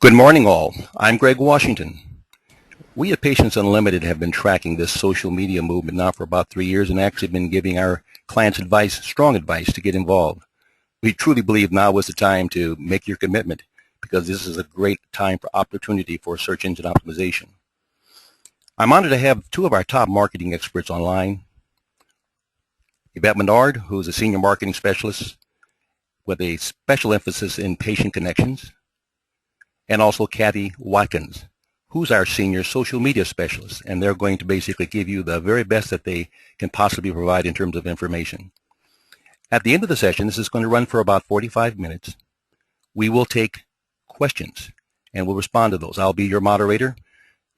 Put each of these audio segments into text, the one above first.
Good morning, all. I'm Greg Washington. We at Patients Unlimited have been tracking this social media movement now for about 3 years and actually been giving our clients advice, strong advice, to get involved. We truly believe now is the time to make your commitment because this is a great time for opportunity for search engine optimization. I'm honored to have two of our top marketing experts online. Yvette Menard, who is a senior marketing specialist with a special emphasis in patient connections, and also Kathy Watkins, who's our senior social media specialist, and they're going to basically give you the very best that they can possibly provide in terms of information. At the end of the session, this is going to run for about 45 minutes. We will take questions and we'll respond to those. I'll be your moderator.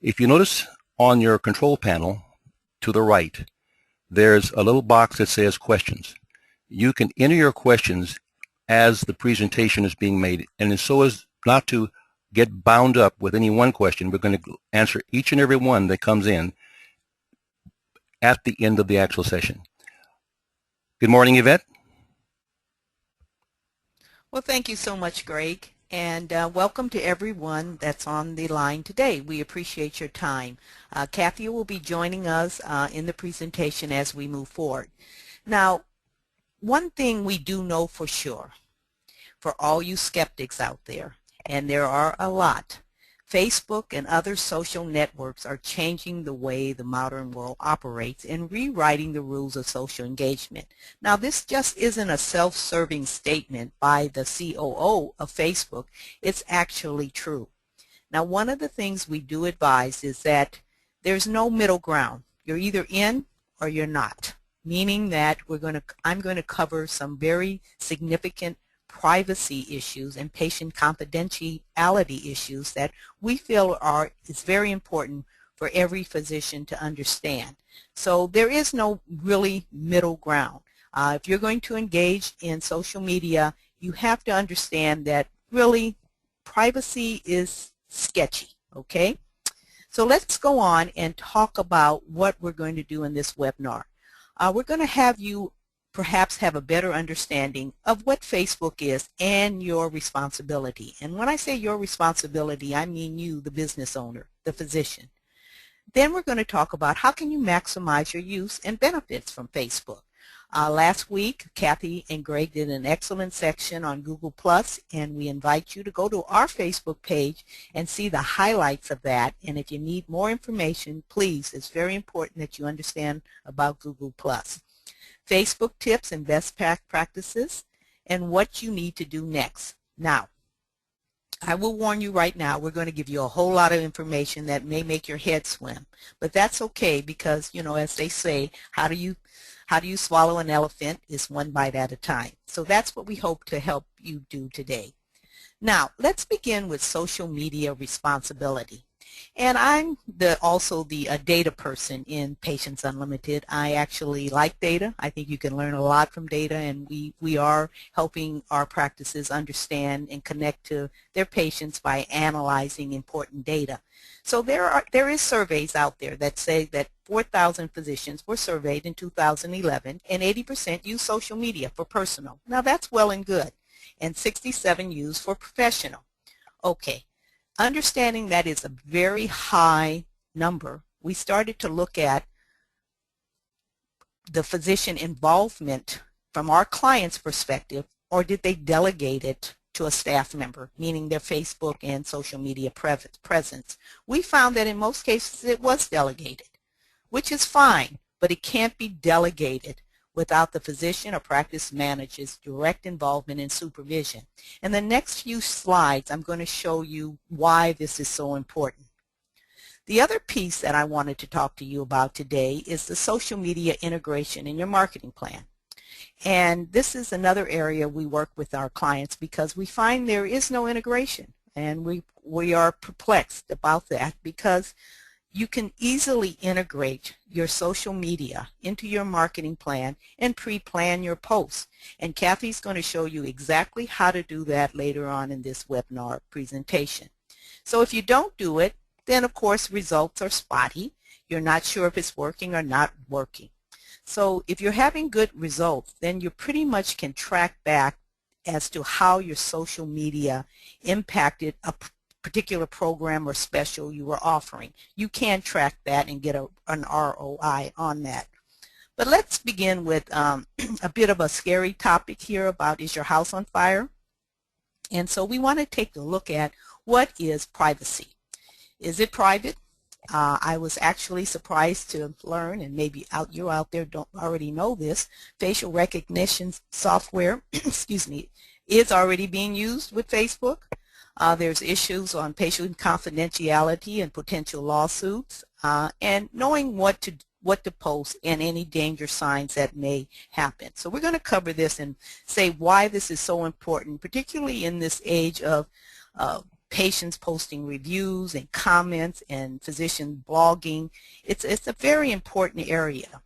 If you notice on your control panel to the right, there's a little box that says questions. You can enter your questions as the presentation is being made, and so as not to get bound up with any one question. We're going to answer each and every one that comes in at the end of the actual session. Good morning, Yvette. Well, thank you so much, Greg, and welcome to everyone that's on the line today. We appreciate your time. Kathy will be joining us in the presentation as we move forward. Now, one thing we do know for sure, for all you skeptics out there, and there are a lot, Facebook and other social networks are changing the way the modern world operates and rewriting the rules of social engagement. Now, this just isn't a self-serving statement by the COO of Facebook. It's actually true. Now, one of the things we do advise is that there's no middle ground. You're either in or you're not, meaning that I'm going to cover some very significant privacy issues and patient confidentiality issues that we feel is very important for every physician to understand. So there is no really middle ground. If you're going to engage in social media, you have to understand that really privacy is sketchy, okay? So let's go on and talk about what we're going to do in this webinar. We're going to have you perhaps have a better understanding of what Facebook is and your responsibility. And when I say your responsibility, I mean you, the business owner, the physician. Then we're going to talk about how can you maximize your use and benefits from Facebook. Last week, Kathy and Greg did an excellent section on Google+, and we invite you to go to our Facebook page and see the highlights of that. And if you need more information, please, it's very important that you understand about Google+. Facebook tips and best practices, and what you need to do next. Now, I will warn you right now, we're going to give you a whole lot of information that may make your head swim, but that's okay because, you know, as they say, how do you swallow an elephant? Is one bite at a time. So that's what we hope to help you do today. Now, let's begin with social media responsibility. And I'm also the data person in Patients Unlimited. I actually like data. I think you can learn a lot from data, and we are helping our practices understand and connect to their patients by analyzing important data. So there is surveys out there that say that 4,000 physicians were surveyed in 2011, and 80% use social media for personal. Now that's well and good, and 67 use for professional. Okay. Understanding that is a very high number, we started to look at the physician involvement from our client's perspective, or did they delegate it to a staff member, meaning their Facebook and social media presence. We found that in most cases it was delegated, which is fine, but it can't be delegated without the physician or practice manager's direct involvement and supervision. In the next few slides, I'm going to show you why this is so important. The other piece that I wanted to talk to you about today is the social media integration in your marketing plan. And this is another area we work with our clients because we find there is no integration, and we are perplexed about that because you can easily integrate your social media into your marketing plan and pre-plan your posts. And Kathy's going to show you exactly how to do that later on in this webinar presentation. So if you don't do it, then of course results are spotty. You're not sure if it's working or not working. So if you're having good results, then you pretty much can track back as to how your social media impacted a particular program or special you were offering. You can track that and get an ROI on that. But let's begin with a bit of a scary topic here about, is your house on fire? And so we want to take a look at, what is privacy? Is it private? I was actually surprised to learn, and maybe you out there don't already know this, facial recognition software excuse me, is already being used with Facebook. There's issues on patient confidentiality and potential lawsuits, and knowing what to post and any danger signs that may happen. So we're going to cover this and say why this is so important, particularly in this age of patients posting reviews and comments and physician blogging. It's a very important area.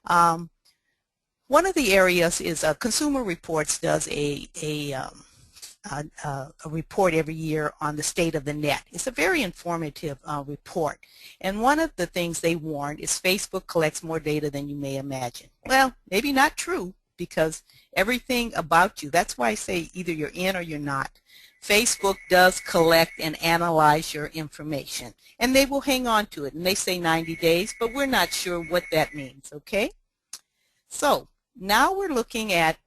One of the areas is Consumer Reports does a report every year on the state of the net. It's a very informative report. And one of the things they warned is Facebook collects more data than you may imagine. Well, maybe not true, because everything about you, that's why I say either you're in or you're not. Facebook does collect and analyze your information, and they will hang on to it. And they say 90 days, but we're not sure what that means, okay? So now we're looking at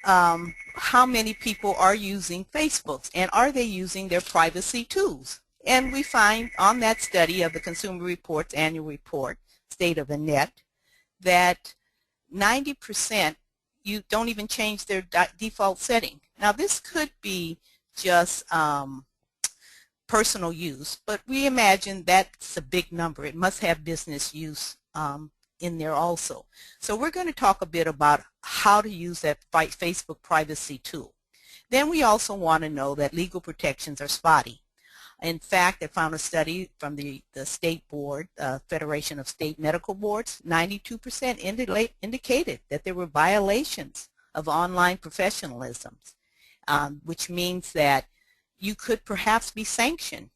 how many people are using Facebook, and are they using their privacy tools? And we find on that study of the Consumer Reports annual report, State of the Net, that 90% you don't even change their default setting. Now this could be just personal use, but we imagine that's a big number. It must have business use in there also. So we're going to talk a bit about how to use that Facebook privacy tool. Then we also want to know that legal protections are spotty. In fact, I found a study from the state board, Federation of State Medical Boards, 92% indicated that there were violations of online professionalism, which means that you could perhaps be sanctioned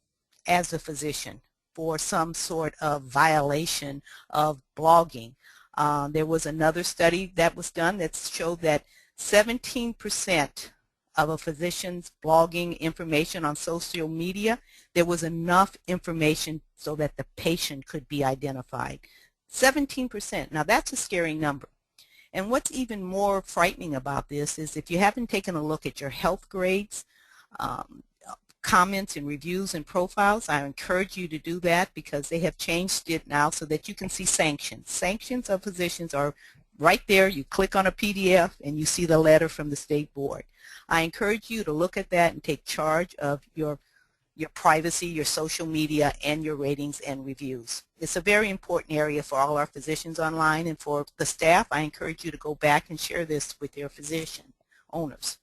as a physician for some sort of violation of blogging. There was another study that was done that showed that 17% of a physician's blogging information on social media, there was enough information so that the patient could be identified. 17%. Now that's a scary number. And what's even more frightening about this is, if you haven't taken a look at your health grades, comments and reviews and profiles, I encourage you to do that, because they have changed it now so that you can see sanctions. Sanctions of physicians are right there. You click on a PDF and you see the letter from the state board. I encourage you to look at that and take charge of your privacy, your social media, and your ratings and reviews. It's a very important area for all our physicians online, and for the staff, I encourage you to go back and share this with your physician owners.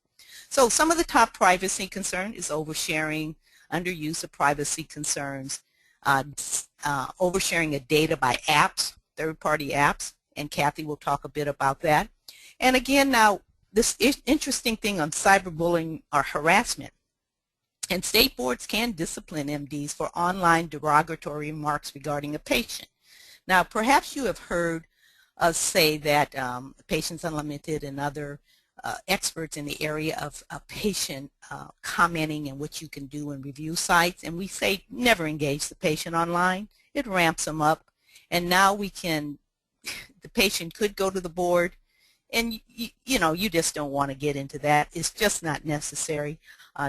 So some of the top privacy concern is oversharing, underuse of privacy concerns, oversharing of data by apps, third-party apps, and Kathy will talk a bit about that. And again, now, this interesting thing on cyberbullying or harassment. And state boards can discipline MDs for online derogatory remarks regarding a patient. Now, perhaps you have heard us say that Patients Unlimited and other experts in the area of patient commenting and what you can do in review sites, and we say never engage the patient online. It ramps them up, and now we can, the patient could go to the board, and you know, you just don't want to get into that. It's just not necessary.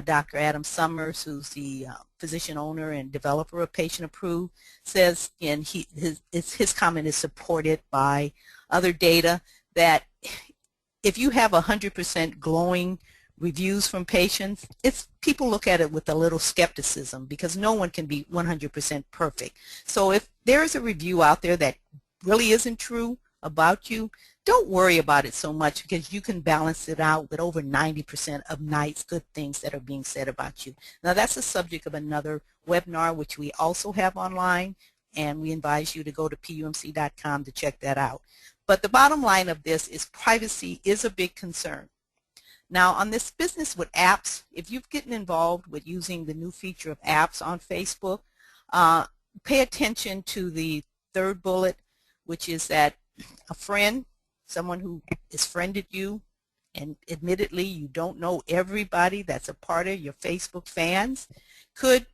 Dr. Adam Summers, who's the physician owner and developer of Patient Approved, says, and his comment is supported by other data, that if you have 100% glowing reviews from patients, people look at it with a little skepticism, because no one can be 100% perfect. So if there's a review out there that really isn't true about you, don't worry about it so much, because you can balance it out with over 90% of nice, good things that are being said about you. Now that's the subject of another webinar, which we also have online, and we advise you to go to pumc.com to check that out. But the bottom line of this is, privacy is a big concern. Now on this business with apps, if you've gotten involved with using the new feature of apps on Facebook, pay attention to the third bullet, which is that a friend, someone who has friended you, and admittedly you don't know everybody that's a part of your Facebook fans, could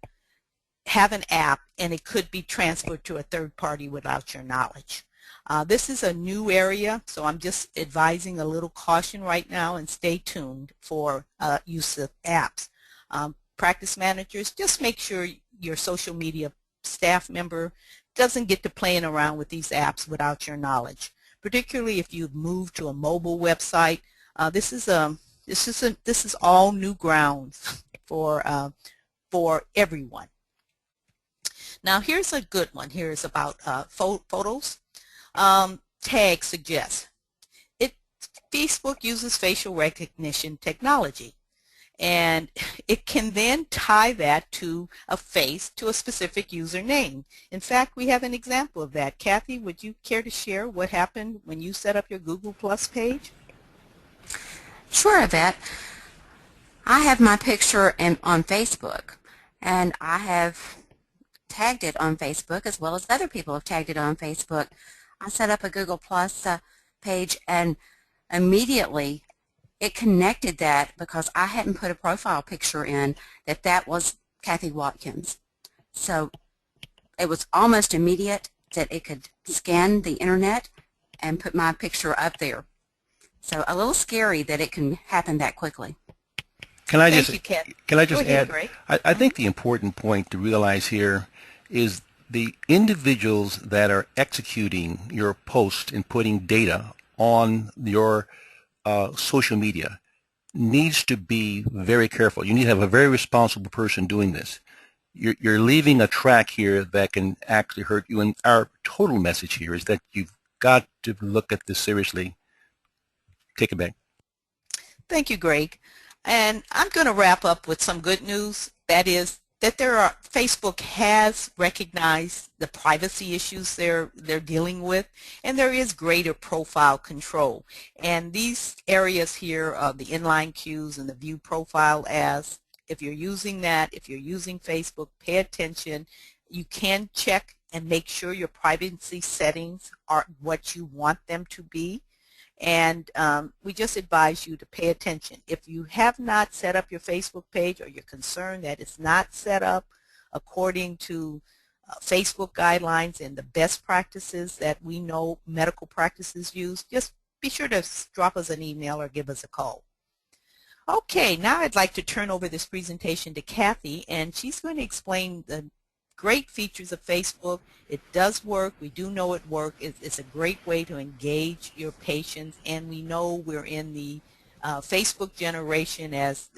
have an app and it could be transferred to a third party without your knowledge. This is a new area, so I'm just advising a little caution right now, and stay tuned for use of apps. Practice managers, just make sure your social media staff member doesn't get to playing around with these apps without your knowledge. Particularly if you've moved to a mobile website, this is all new grounds for everyone. Now here's a good one. Here is about photos. Tag suggests Facebook uses facial recognition technology, and it can then tie that to a face to a specific username. In fact, we have an example of that. Kathy, would you care to share what happened when you set up your Google Plus page? Sure, Yvette. I have my picture on Facebook, and I have tagged it on Facebook as well as other people have tagged it on Facebook. I set up a Google Plus page, and immediately it connected that, because I hadn't put a profile picture in, that was Kathy Watkins. So it was almost immediate that it could scan the internet and put my picture up there. So a little scary that it can happen that quickly. Can I Thank just you, Kathy. can I just Go ahead, add? Greg. I think the important point to realize here is the individuals that are executing your post and putting data on your social media needs to be very careful. You need to have a very responsible person doing this. You're leaving a track here that can actually hurt you, and our total message here is that you've got to look at this seriously. Take it back. Thank you, Greg. And I'm going to wrap up with some good news. That is that Facebook has recognized the privacy issues they're dealing with, and there is greater profile control. And these areas here of the inline cues and the view profile as, if you're using that, if you're using Facebook, pay attention. You can check and make sure your privacy settings are what you want them to be. And we just advise you to pay attention. If you have not set up your Facebook page, or you're concerned that it's not set up according to Facebook guidelines and the best practices that we know medical practices use, just be sure to drop us an email or give us a call. Okay, now I'd like to turn over this presentation to Kathy, and she's going to explain the great features of Facebook. It does work. We do know it works. It's a great way to engage your patients, and we know we're in the Facebook generation, as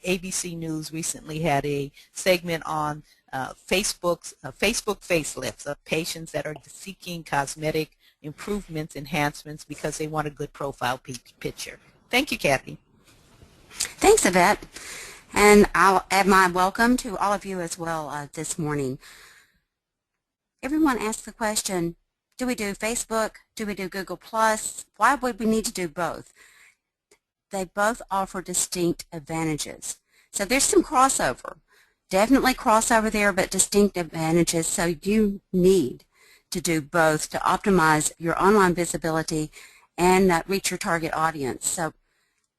ABC News recently had a segment on Facebook facelifts of patients that are seeking cosmetic improvements, enhancements, because they want a good profile picture. Thank you, Kathy. Thanks, Yvette. And I'll add my welcome to all of you as well this morning. Everyone asks the question, do we do Facebook? Do we do Google+? Why would we need to do both? They both offer distinct advantages. So there's some crossover. Definitely crossover there, but distinct advantages. So you need to do both to optimize your online visibility and reach your target audience. So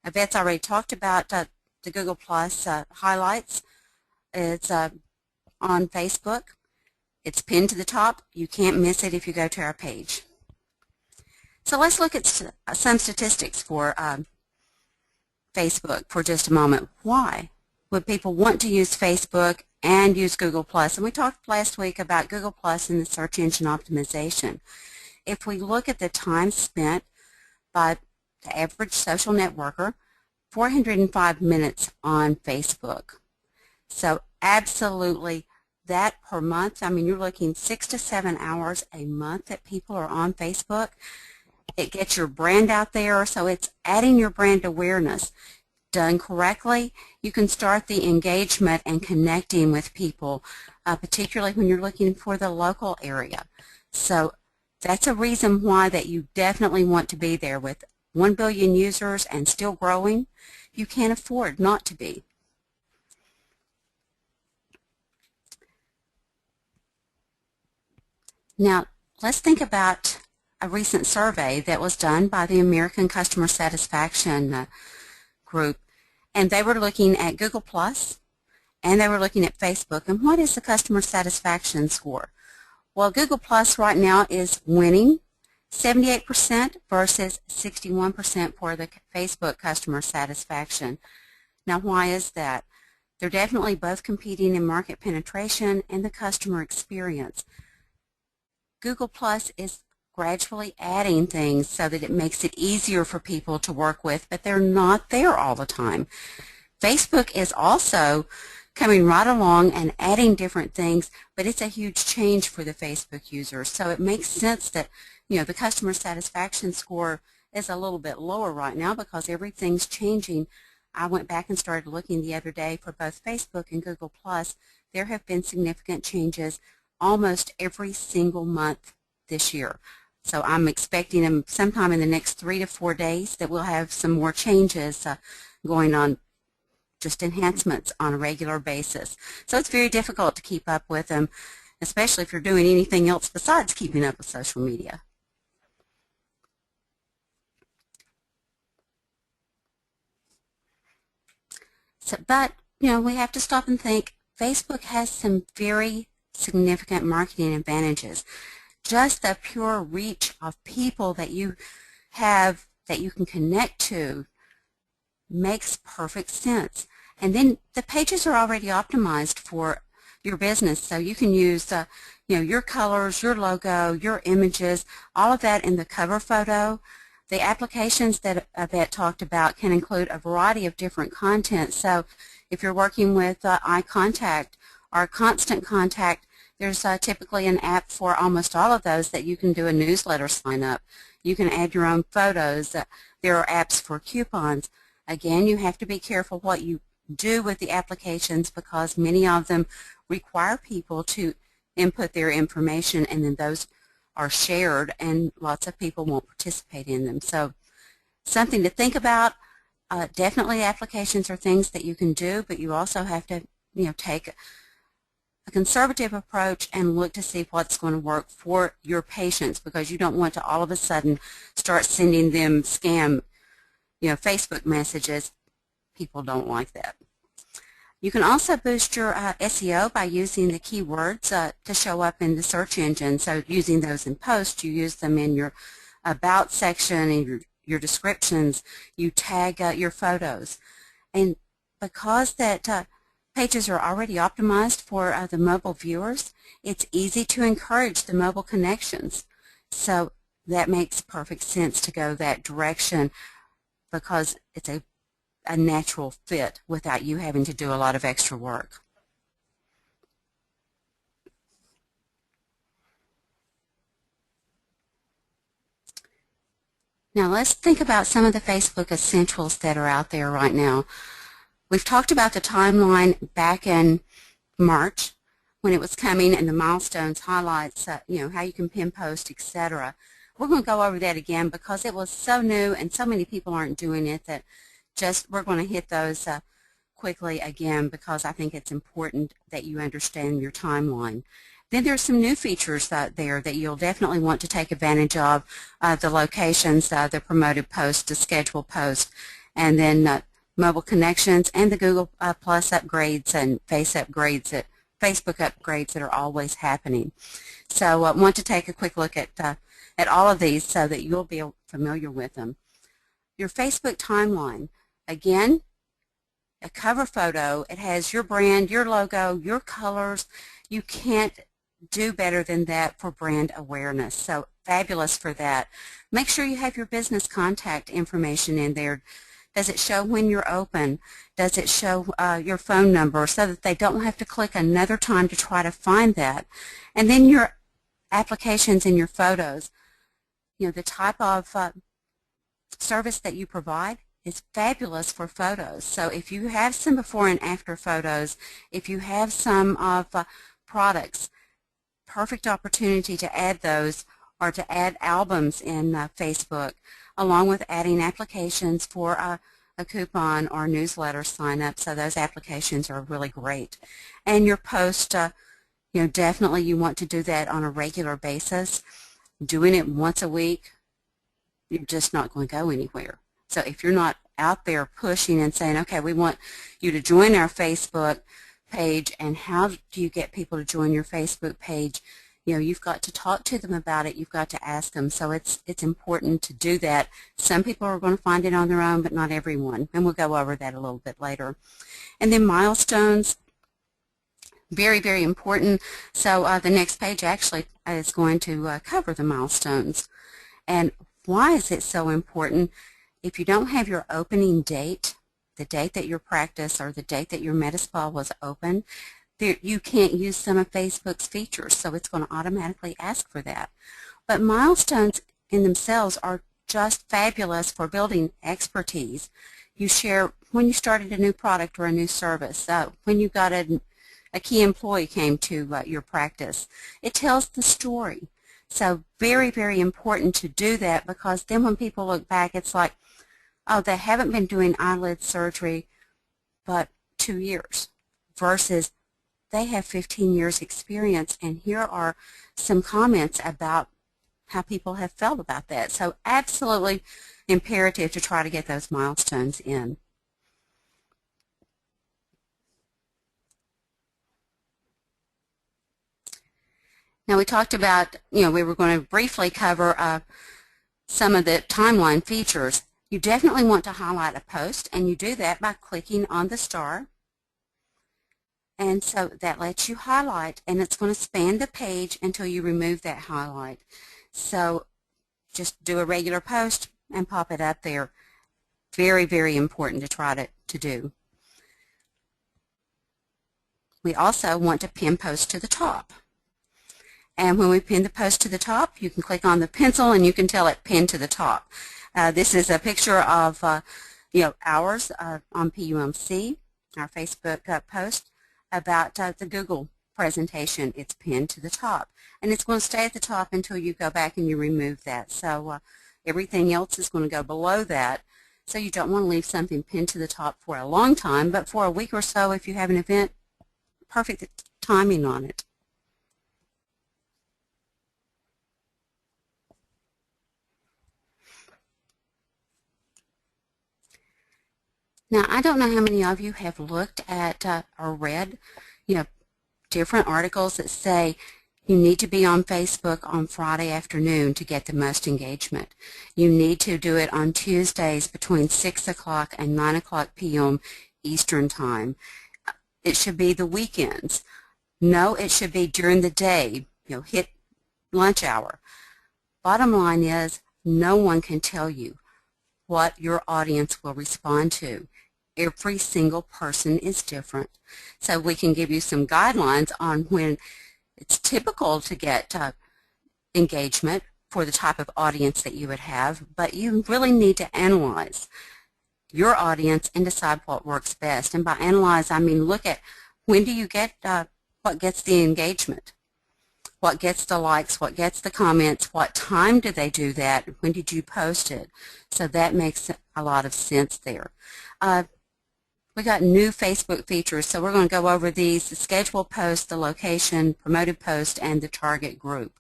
Yvette's already talked about the Google Plus highlights. It's on Facebook. It's pinned to the top. You can't miss it if you go to our page. So let's look at some statistics for Facebook for just a moment. Why would people want to use Facebook and use Google Plus? And we talked last week about Google Plus and the search engine optimization. If we look at the time spent by the average social networker, 405 minutes on Facebook. So absolutely, that per month, I mean, you're looking 6 to 7 hours a month that people are on Facebook. It gets your brand out there, so it's adding your brand awareness. Done correctly, you can start the engagement and connecting with people, particularly when you're looking for the local area. So that's a reason why that you definitely want to be there. With 1 billion users and still growing, you can't afford not to be. Now, let's think about a recent survey that was done by the American Customer Satisfaction Group, and they were looking at Google Plus and they were looking at Facebook. And what is the customer satisfaction score? Well, Google Plus right now is winning, 78% versus 61% for the Facebook customer satisfaction. Now, why is that? They're definitely both competing in market penetration and the customer experience. Google Plus is gradually adding things so that it makes it easier for people to work with, but they're not there all the time. Facebook is also coming right along and adding different things, but it's a huge change for the Facebook users. So it makes sense that, you know, the customer satisfaction score is a little bit lower right now because everything's changing. I went back and started looking the other day for both Facebook and Google Plus. There have been significant changes almost every single month this year. So I'm expecting them sometime in the next 3 to 4 days that we'll have some more changes going on, just enhancements on a regular basis. So it's very difficult to keep up with them, especially if you're doing anything else besides keeping up with social media. So, but, you know, we have to stop and think. Facebook has some very significant marketing advantages. Just the pure reach of people that you have, that you can connect to, makes perfect sense. And then the pages are already optimized for your business, so you can use you know, your colors, your logo, your images, all of that in the cover photo. The applications that Yvette talked about can include a variety of different content. So if you're working with eye contact or constant contact, there's typically an app for almost all of those that you can do a newsletter sign up. You can add your own photos. There are apps for coupons. Again, you have to be careful what you do with the applications because many of them require people to input their information, and then those are shared and lots of people won't participate in them. So something to think about. Definitely applications are things that you can do, but you also have to, you know, take a conservative approach and look to see what's going to work for your patients, because you don't want to all of a sudden start sending them scam, you know, Facebook messages. People don't like that. You can also boost your SEO by using the keywords to show up in the search engine. So using those in post, you use them in your about section and your descriptions. You tag your photos. And because that pages are already optimized for the mobile viewers, it's easy to encourage the mobile connections. So that makes perfect sense to go that direction because it's a natural fit without you having to do a lot of extra work. Now let's think about some of the Facebook essentials that are out there right now. We've talked about the timeline back in March when it was coming, and the milestones, highlights, you know, how you can pin post, etc. We're going to go over that again because it was so new and so many people aren't doing it that we're going to hit those quickly again because I think it's important that you understand your timeline. Then there's some new features there that you'll definitely want to take advantage of, the locations, the promoted posts, the scheduled posts, and then mobile connections and the Google Plus upgrades and Facebook upgrades that are always happening. So want to take a quick look at all of these so that you'll be familiar with them. Your Facebook timeline. Again, a cover photo. It has your brand, your logo, your colors. You can't do better than that for brand awareness. So fabulous for that. Make sure you have your business contact information in there. Does it show when you're open? Does it show your phone number so that they don't have to click another time to try to find that? And then your applications and your photos. You know, the type of service that you provide is fabulous for photos. So if you have some before and after photos, if you have some of products, perfect opportunity to add those or to add albums in Facebook, along with adding applications for a coupon or newsletter sign up. So those applications are really great. And your post, you know, definitely you want to do that on a regular basis. doing it once a week, you're just not going to go anywhere. So if you're not out there pushing and saying, okay, we want you to join our Facebook page, and how do you get people to join your Facebook page? You've got to talk to them about it. You've got to ask them. So it's important to do that. Some people are going to find it on their own, but not everyone. And we'll go over that a little bit later. And then milestones, very, very important. So the next page actually is going to cover the milestones. And why is it so important? If you don't have your opening date, the date that your practice or the date that your Medi-Spa was open, you can't use some of Facebook's features, so it's going to automatically ask for that. But milestones in themselves are just fabulous for building expertise. You share when you started a new product or a new service, when you got a key employee came to your practice. It tells the story. So very, very important to do that, because then when people look back, it's like, oh, they haven't been doing eyelid surgery but 2 years, versus they have 15 years experience, and here are some comments about how people have felt about that. So absolutely imperative to try to get those milestones in. Now we talked about, we were going to briefly cover some of the timeline features. You definitely want to highlight a post, and you do that by clicking on the star. And so that lets you highlight, and it's going to span the page until you remove that highlight. So just do a regular post and pop it up there. Very, very important to try to do. We also want to pin post to the top. And when we pin the post to the top, you can click on the pencil and you can tell it pinned to the top. This is a picture of ours on PUMC, our Facebook post about the Google presentation. It's pinned to the top, and it's going to stay at the top until you go back and you remove that. So everything else is going to go below that. So you don't want to leave something pinned to the top for a long time, but for a week or so, if you have an event, perfect timing on it. Now, I don't know how many of you have looked at or read, different articles that say you need to be on Facebook on Friday afternoon to get the most engagement. You need to do it on Tuesdays between 6 o'clock and 9 o'clock p.m. Eastern Time. It should be the weekends. No, it should be during the day, hit lunch hour. Bottom line is, no one can tell you what your audience will respond to. Every single person is different. So we can give you some guidelines on when it's typical to get engagement for the type of audience that you would have, but you really need to analyze your audience and decide what works best. And by analyze, I mean look at when do you get what gets the engagement, what gets the likes, what gets the comments, what time do they do that, when did you post it. So that makes a lot of sense there. We got new Facebook features, so we're going to go over these: the scheduled post, the location, promoted post, and the target group.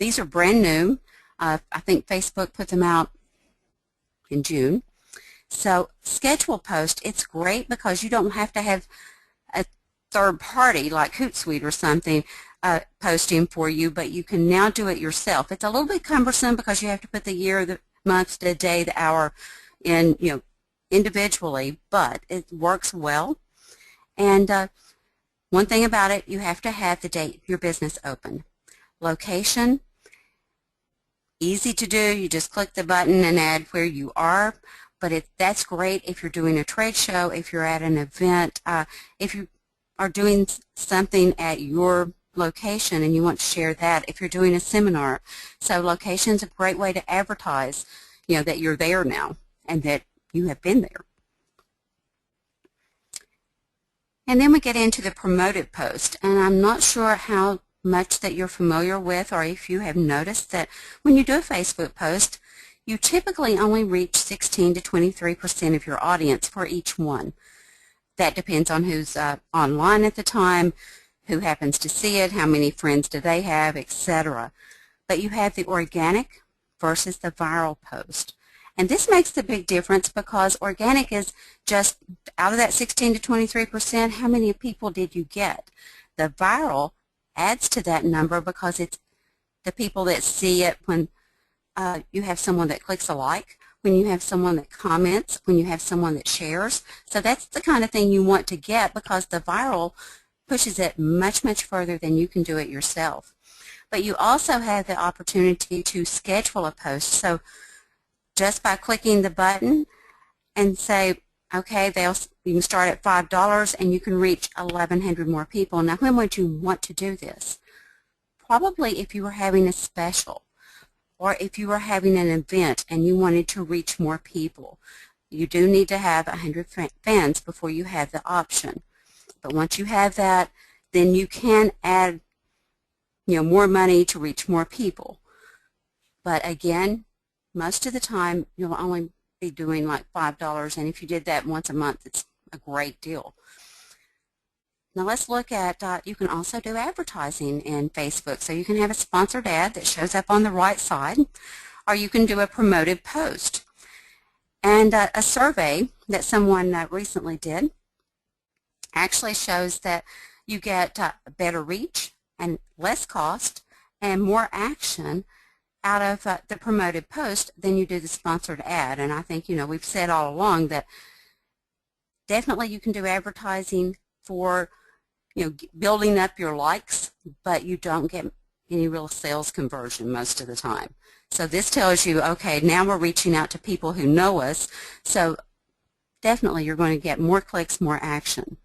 These are brand new. I think Facebook put them out in June. So scheduled post, it's great because you don't have to have a third party like Hootsuite or something posting for you, but you can now do it yourself. It's a little bit cumbersome because you have to put the year, the month, the day, the hour in, individually, but it works well. And one thing about it, you have to have the date your business opened. Location, easy to do. You just click the button and add where you are. But that's great if you're doing a trade show, if you're at an event, if you are doing something at your location and you want to share that, if you're doing a seminar. So location is a great way to advertise, that you're there now and that you have been there. And then we get into the promoted post, and I'm not sure how much that you're familiar with, or if you have noticed that when you do a Facebook post, you typically only reach 16 to 23% of your audience for each one. That depends on who's online at the time, who happens to see it, how many friends do they have, etc. but you have the organic versus the viral post. And this makes the big difference because organic is just out of that 16 to 23%, how many people did you get? The viral adds to that number because it's the people that see it when you have someone that clicks a like, when you have someone that comments, when you have someone that shares. So that's the kind of thing you want to get because the viral pushes it much, much further than you can do it yourself. But you also have the opportunity to schedule a post. So just by clicking the button and say, okay, you can start at $5 and you can reach 1,100 more people. Now, when would you want to do this? Probably if you were having a special or if you were having an event and you wanted to reach more people. You do need to have 100 fans before you have the option. But once you have that, then you can add more money to reach more people. But again, most of the time you'll only be doing like $5, and if you did that once a month, it's a great deal. Now let's look at, you can also do advertising in Facebook. So you can have a sponsored ad that shows up on the right side, or you can do a promoted post. And a survey that someone recently did actually shows that you get better reach and less cost and more action out of the promoted post than you do the sponsored ad. And I think, we've said all along that definitely you can do advertising for building up your likes, but you don't get any real sales conversion most of the time. So this tells you, okay, now we're reaching out to people who know us, so definitely you're going to get more clicks, more action.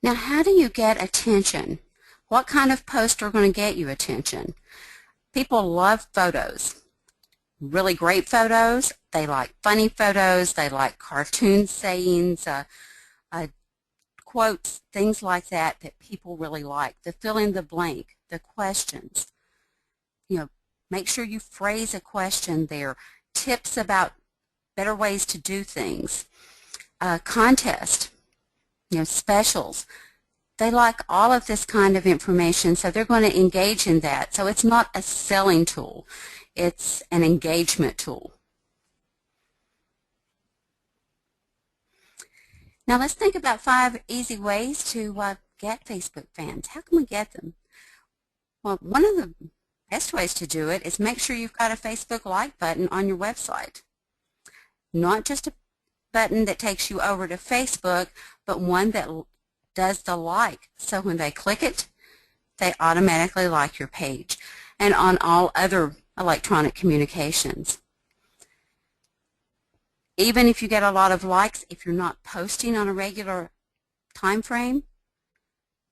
Now, how do you get attention? What kind of posts are going to get you attention? People love photos. Really great photos. They like funny photos. They like cartoon sayings, quotes, things like that people really like. The fill in the blank, the questions. Make sure you phrase a question there. Tips about better ways to do things. Contest, specials. They like all of this kind of information, so they're going to engage in that. So it's not a selling tool. It's an engagement tool. Now let's think about 5 easy ways to get Facebook fans. How can we get them? Well, one of the best ways to do it is make sure you've got a Facebook like button on your website. Not just a button that takes you over to Facebook, but one that does the like. So when they click it, they automatically like your page. And on all other electronic communications. Even if you get a lot of likes, if you're not posting on a regular time frame,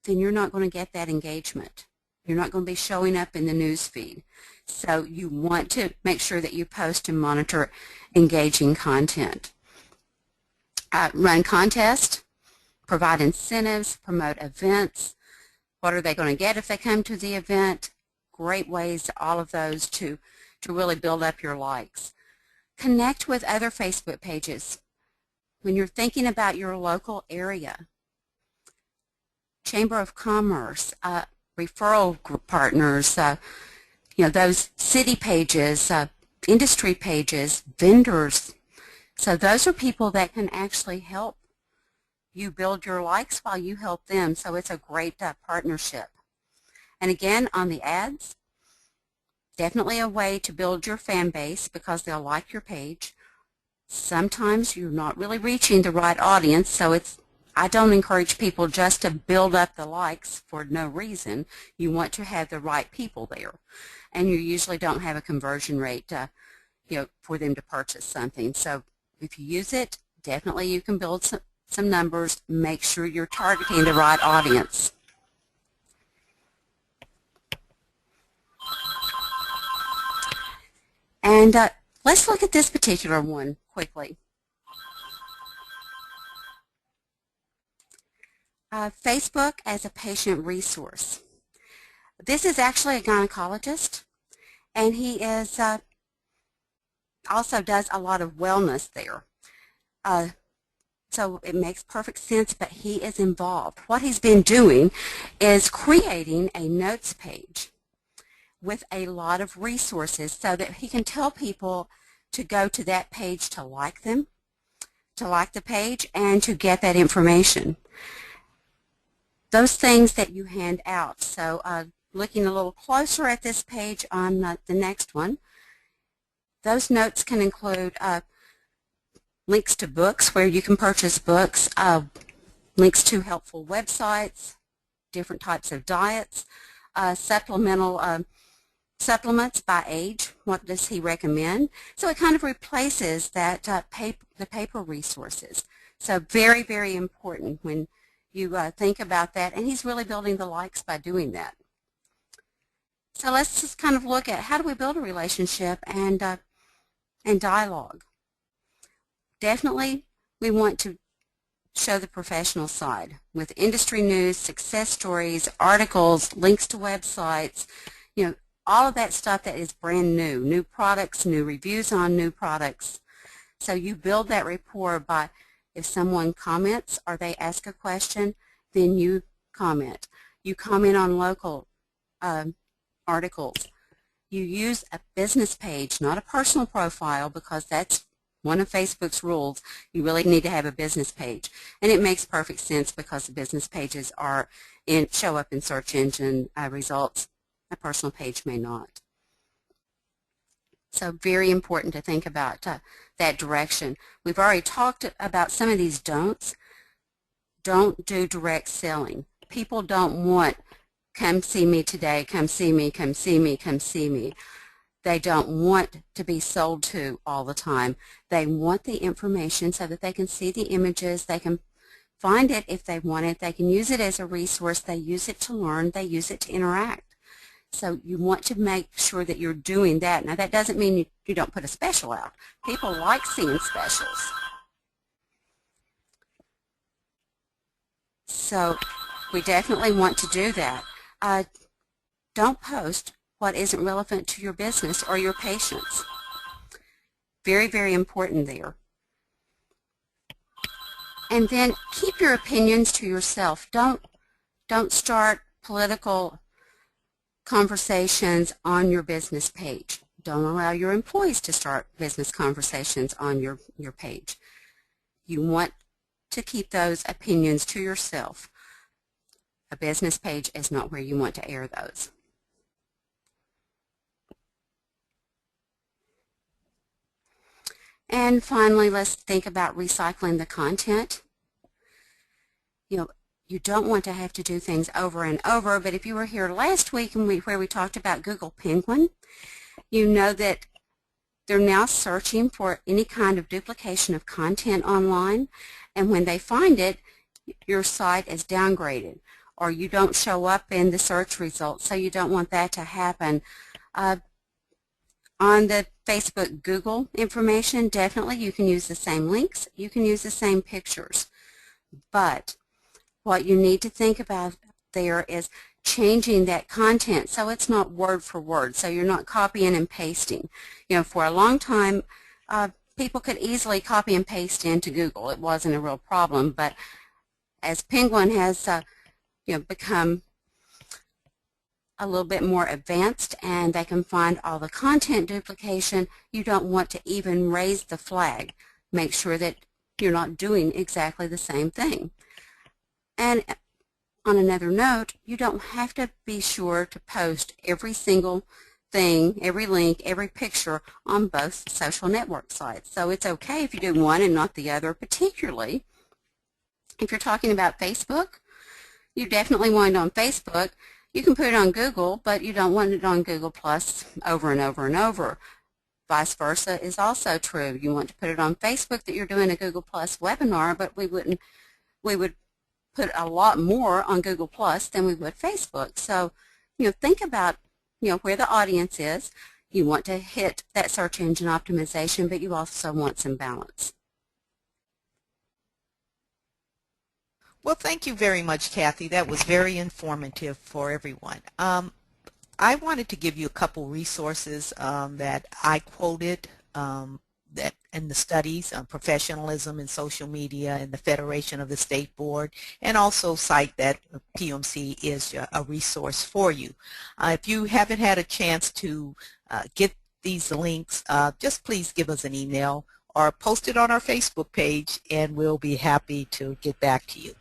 then you're not going to get that engagement. You're not going to be showing up in the news feed. So you want to make sure that you post and monitor engaging content. Run contests, provide incentives, promote events. What are they going to get if they come to the event? Great ways, all of those, to really build up your likes. Connect with other Facebook pages. When you're thinking about your local area, Chamber of Commerce, referral group partners, those city pages, industry pages, vendors. So those are people that can actually help you build your likes while you help them. So it's a great partnership. And again, on the ads, definitely a way to build your fan base because they'll like your page. Sometimes you're not really reaching the right audience, so I don't encourage people just to build up the likes for no reason. You want to have the right people there. And you usually don't have a conversion rate for them to purchase something. So if you use it, definitely you can build some numbers. Make sure you're targeting the right audience. And let's look at this particular one quickly. Facebook as a patient resource. This is actually a gynecologist, and he is also does a lot of wellness there. So it makes perfect sense, but he is involved. What he's been doing is creating a notes page with a lot of resources so that he can tell people to go to that page to like them, to like the page, and to get that information. Those things that you hand out. So looking a little closer at this page on the next one, those notes can include links to books where you can purchase books, links to helpful websites, different types of diets, supplements by age. What does he recommend? So it kind of replaces that the paper resources. So very, very important when you think about that, and he's really building the likes by doing that. So let's just kind of look at how do we build a relationship and dialogue. Definitely we want to show the professional side with industry news, success stories, articles, links to websites, all of that stuff that is brand new, new products, new reviews on new products. So you build that rapport by, if someone comments or they ask a question, then you comment. You comment on local articles. You use a business page, not a personal profile, because that's one of Facebook's rules. You really need to have a business page. And it makes perfect sense because the business pages show up in search engine results. A personal page may not. So very important to think about that direction. We've already talked about some of these don'ts. Don't do direct selling. People don't want, come see me today, come see me, come see me, come see me. They don't want to be sold to all the time. They want the information so that they can see the images, they can find it if they want it, they can use it as a resource, they use it to learn, they use it to interact. So you want to make sure that you're doing that. Now that doesn't mean you don't put a special out. People like seeing specials. So we definitely want to do that. Don't post what isn't relevant to your business or your patients. Very, very important there. And then keep your opinions to yourself. Don't start political conversations on your business page. Don't allow your employees to start business conversations on your page. You want to keep those opinions to yourself. A business page is not where you want to air those. And finally, let's think about recycling the content. You don't want to have to do things over and over, but if you were here last week where we talked about Google Penguin, you know that they're now searching for any kind of duplication of content online, and when they find it, your site is downgraded or you don't show up in the search results, so you don't want that to happen. On the Facebook Google information, definitely you can use the same links, you can use the same pictures, but what you need to think about there is changing that content so it's not word for word, so you're not copying and pasting. For a long time, people could easily copy and paste into Google. It wasn't a real problem, but as Penguin has become a little bit more advanced and they can find all the content duplication, you don't want to even raise the flag. Make sure that you're not doing exactly the same thing. And on another note, you don't have to be sure to post every single thing, every link, every picture on both social network sites. So it's okay if you do one and not the other, particularly if you're talking about Facebook. You definitely want it on Facebook. You can put it on Google, but you don't want it on Google Plus over and over and over. Vice versa is also true. You want to put it on Facebook that you're doing a Google Plus webinar, but we would put a lot more on Google Plus than we would Facebook. So, think about, where the audience is. You want to hit that search engine optimization, but you also want some balance. Well, thank you very much, Kathy. That was very informative for everyone. I wanted to give you a couple resources that I quoted that in the studies on professionalism in social media and the Federation of the State Board, and also cite that PUMC is a resource for you. If you haven't had a chance to get these links, just please give us an email or post it on our Facebook page, and we'll be happy to get back to you.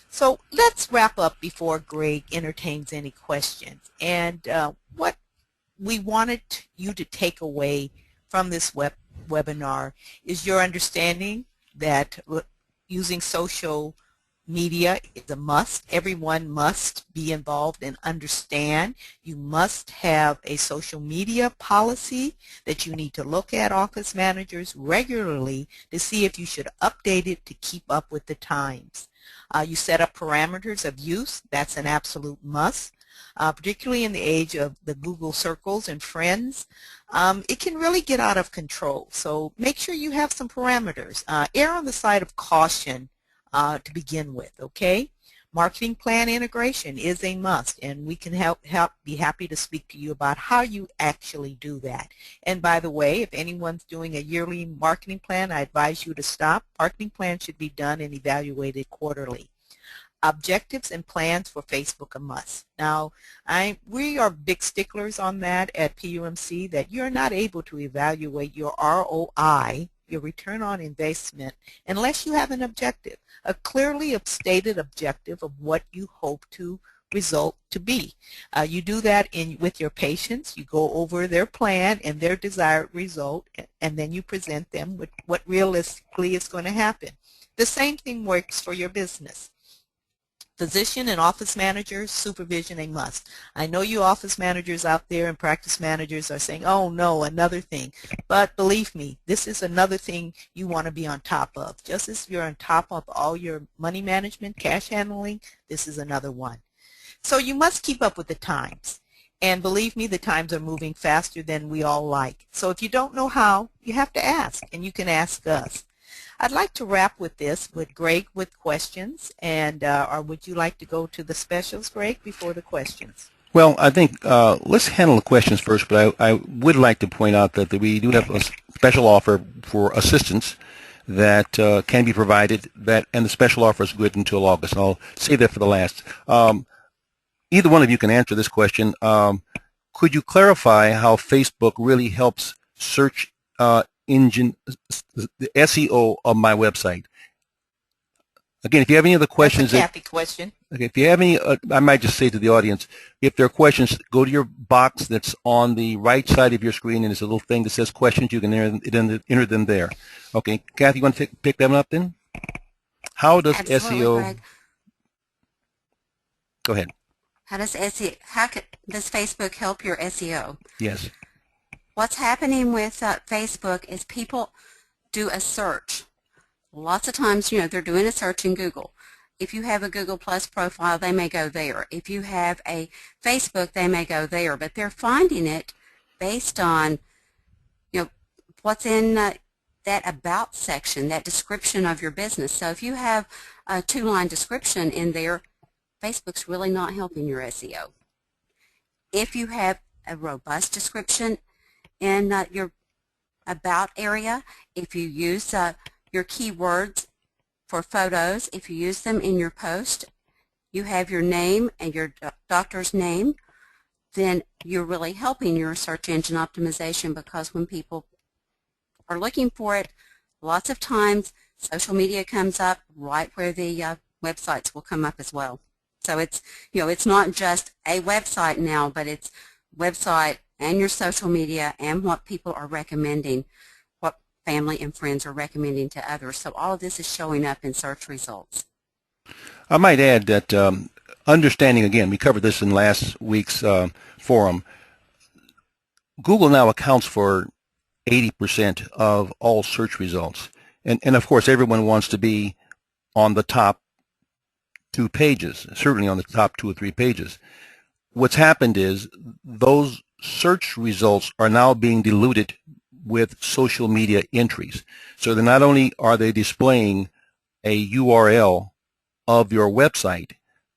So let's wrap up before Greg entertains any questions. And what we wanted you to take away from this webinar is your understanding that using social media is a must. Everyone must be involved and understand. You must have a social media policy that you need to look at, office managers, regularly to see if you should update it to keep up with the times. You set up parameters of use. That's an absolute must. Particularly in the age of the Google Circles and Friends, it can really get out of control. So make sure you have some parameters. Err on the side of caution to begin with, okay? Marketing plan integration is a must, and we can be happy to speak to you about how you actually do that. And by the way, if anyone's doing a yearly marketing plan, I advise you to stop. Marketing plans should be done and evaluated quarterly. Objectives and plans for Facebook a must. Now, we are big sticklers on that at PUMC, that you're not able to evaluate your ROI, your return on investment, unless you have an objective, a clearly stated objective of what you hope to result to be. You do that with your patients. You go over their plan and their desired result, and then you present them with what realistically is going to happen. The same thing works for your business. Physician and office managers, supervision a must. I know you office managers out there and practice managers are saying, oh no, another thing. But believe me, this is another thing you want to be on top of. Just as you're on top of all your money management, cash handling, this is another one. So you must keep up with the times. And believe me, the times are moving faster than we all like. So if you don't know how, you have to ask, and you can ask us. I'd like to wrap with this with Greg with questions, and or would you like to go to the specials, Greg, before the questions? Well, I think let's handle the questions first, but I would like to point out that we do have a special offer for assistance that can be provided, and the special offer is good until August, and I'll save that for the last. Either one of you can answer this question. Could you clarify how Facebook really helps search engine, the SEO of my website? Again, if you have any other questions, that's a Kathy question. Okay, if you have any, I might just say to the audience, if there are questions, go to your box that's on the right side of your screen, and there's a little thing that says questions. You can enter them there. Okay, Kathy, you want to pick them up then? How does Absolutely, SEO? Greg. Go ahead. How does Facebook help your SEO? Yes. What's happening with Facebook is people do a search. Lots of times, they're doing a search in Google. If you have a Google Plus profile, they may go there. If you have a Facebook, they may go there. But they're finding it based on, what's in that about section, that description of your business. So if you have a 2-line description in there, Facebook's really not helping your SEO. If you have a robust description in your about area, if you use your keywords for photos, if you use them in your post, you have your name and your doctor's name, then you're really helping your search engine optimization, because when people are looking for it, lots of times social media comes up right where the websites will come up as well. So it's, it's not just a website now, but it's website and your social media and what people are recommending, what family and friends are recommending to others. So all of this is showing up in search results. I might add that understanding, again, we covered this in last week's forum, Google now accounts for 80% of all search results. And of course, everyone wants to be on the top 2 pages, certainly on the top 2 or 3 pages. What's happened is those search results are now being diluted with social media entries. So they're not only are they displaying a URL of your website,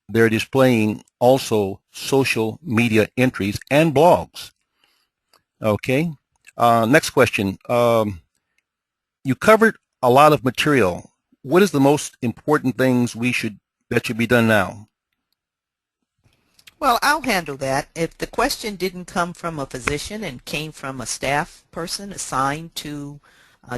they're displaying also social media entries and blogs. Okay. Next question. You covered a lot of material. What is the most important things that should be done now? Well, I'll handle that. If the question didn't come from a physician and came from a staff person assigned to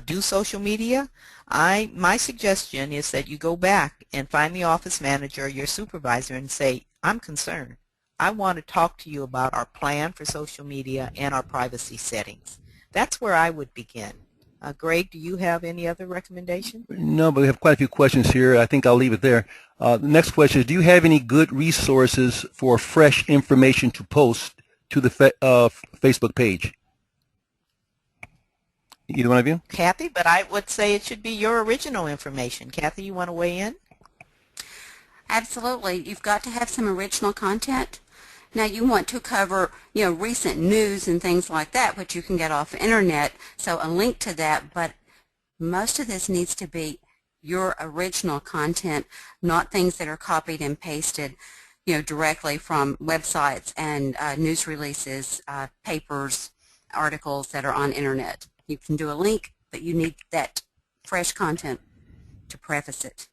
do social media, my suggestion is that you go back and find the office manager or your supervisor and say, I'm concerned. I want to talk to you about our plan for social media and our privacy settings. That's where I would begin. Greg, do you have any other recommendation? No, but we have quite a few questions here. I think I'll leave it there. The next question is, do you have any good resources for fresh information to post to the Facebook page? Either one of you? Kathy, but I would say it should be your original information. Kathy, you want to weigh in? Absolutely. You've got to have some original content. Now you want to cover, recent news and things like that, which you can get off the internet, so a link to that, but most of this needs to be your original content, not things that are copied and pasted, directly from websites and news releases, papers, articles that are on internet. You can do a link, but you need that fresh content to preface it.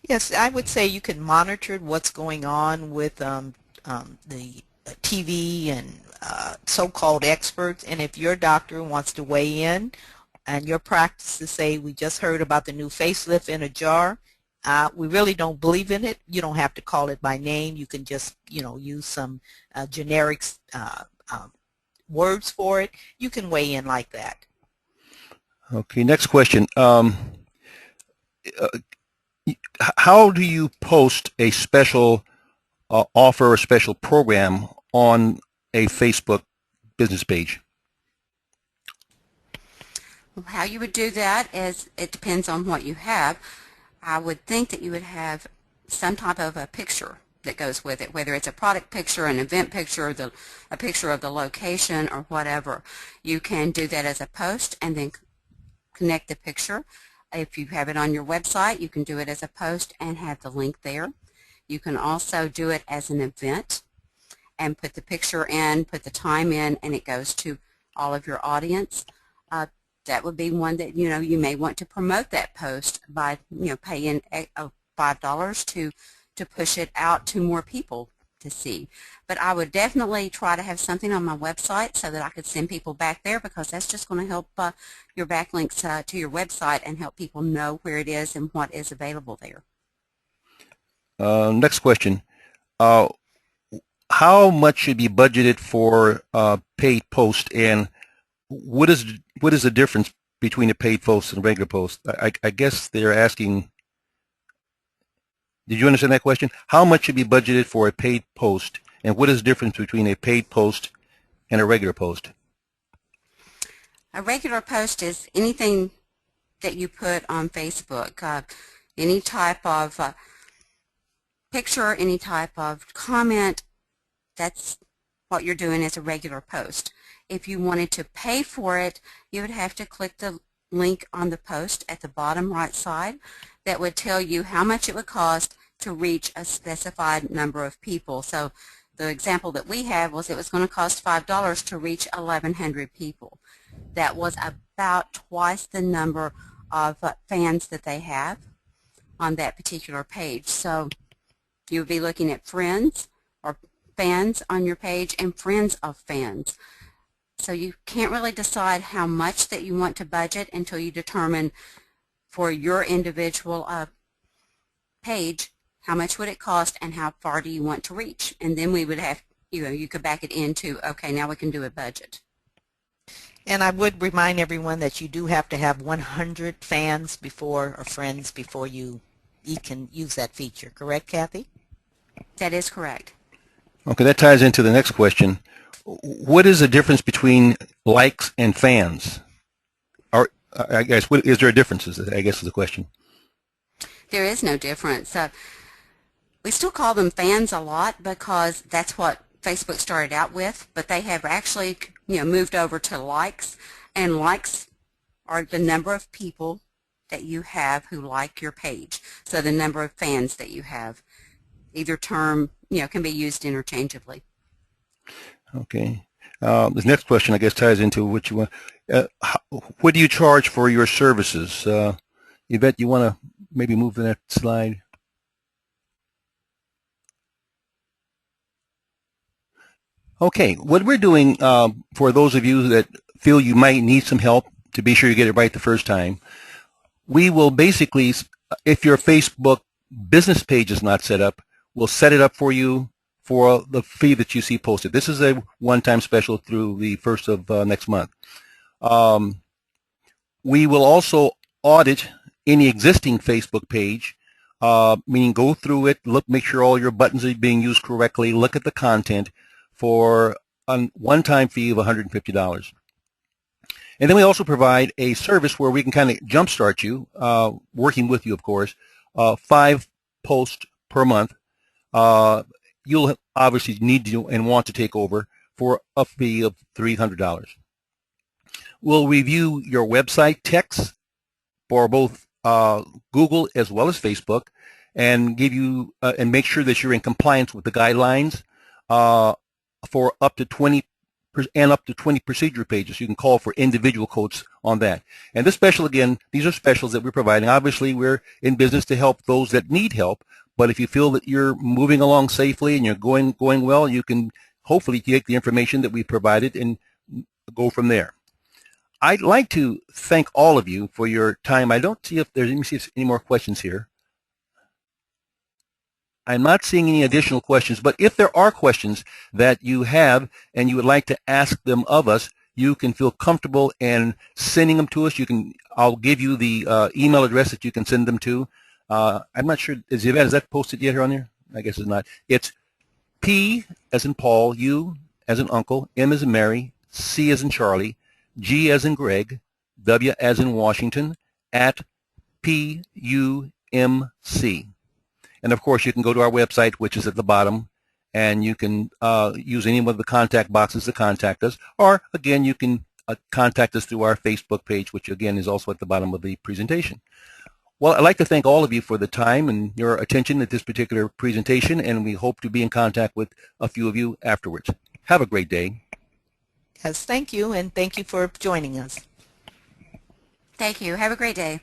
Yes, I would say you can monitor what's going on with the TV and so-called experts, and if your doctor wants to weigh in and your practices say, we just heard about the new facelift in a jar, we really don't believe in it, you don't have to call it by name. You can just, use some generic words for it. You can weigh in like that. Okay, next question. How do you post a special offer or special program on a Facebook business page? Well, how you would do that is, it depends on what you have. I would think that you would have some type of a picture that goes with it, whether it's a product picture, an event picture, a picture of the location, or whatever. You can do that as a post and then connect the picture. If you have it on your website, you can do it as a post and have the link there. You can also do it as an event and put the picture in, put the time in, and it goes to all of your audience. That would be one that, you may want to promote that post by, paying $5 to push it out to more people to see. But I would definitely try to have something on my website so that I could send people back there, because that's just going to help your backlinks to your website and help people know where it is and what is available there. Next question. How much should be budgeted for paid post, and what is the difference between a paid post and a regular post? I guess they're asking, did you understand that question? How much should be budgeted for a paid post, and what is the difference between a paid post and a regular post? A regular post is anything that you put on Facebook, any type of picture, any type of comment. That's what you're doing as a regular post. If you wanted to pay for it, you would have to click the link on the post at the bottom right side that would tell you how much it would cost to reach a specified number of people. So the example that we have was it was going to cost $5 to reach 1,100 people. That was about twice the number of fans that they have on that particular page. So you would be looking at friends or fans on your page and friends of fans. So you can't really decide how much that you want to budget until you determine for your individual page how much would it cost and how far do you want to reach. And then we would have, you could back it into, okay, now we can do a budget. And I would remind everyone that you do have to have 100 fans before, or friends before you can use that feature. Correct, Kathy? That is correct. Okay, that ties into the next question. What is the difference between likes and fans? Or I guess, is there a difference? I guess is the question. There is no difference. We still call them fans a lot because that's what Facebook started out with, but they have actually moved over to likes, and likes are the number of people that you have who like your page. So the number of fans that you have. Either term can be used interchangeably. Okay. This next question, I guess, ties into what you want. What do you charge for your services? Yvette, you want to maybe move to that slide? Okay, what we're doing for those of you that feel you might need some help to be sure you get it right the first time, we will basically, if your Facebook business page is not set up, we'll set it up for you for the fee that you see posted. This is a one-time special through the first of next month. We will also audit any existing Facebook page, meaning go through it, look, make sure all your buttons are being used correctly, look at the content for a one-time fee of $150. And then we also provide a service where we can kind of jumpstart you, working with you, of course, 5 posts per month. You'll obviously need to and want to take over for a fee of $300. We'll review your website text for both Google as well as Facebook, and give you and make sure that you're in compliance with the guidelines for up to 20 procedure pages. You can call for individual quotes on that. And this special, again, these are specials that we're providing. Obviously, we're in business to help those that need help, but if you feel that you're moving along safely and you're going well, you can hopefully take the information that we provided and go from there. I'd like to thank all of you for your time. I don't see if there's, let me see if there's any more questions here. I'm not seeing any additional questions, but if there are questions that you have and you would like to ask them of us, you can feel comfortable in sending them to us. I'll give you the email address that you can send them to. I'm not sure, is that posted yet here on there? I guess it's not. It's P as in Paul, U as in Uncle, M as in Mary, C as in Charlie, G as in Greg, W as in Washington, at PUMC. And of course, you can go to our website, which is at the bottom, and you can use any of the contact boxes to contact us. Or, again, you can contact us through our Facebook page, which, again, is also at the bottom of the presentation. Well, I'd like to thank all of you for the time and your attention at this particular presentation, and we hope to be in contact with a few of you afterwards. Have a great day. Yes, thank you, and thank you for joining us. Thank you. Have a great day.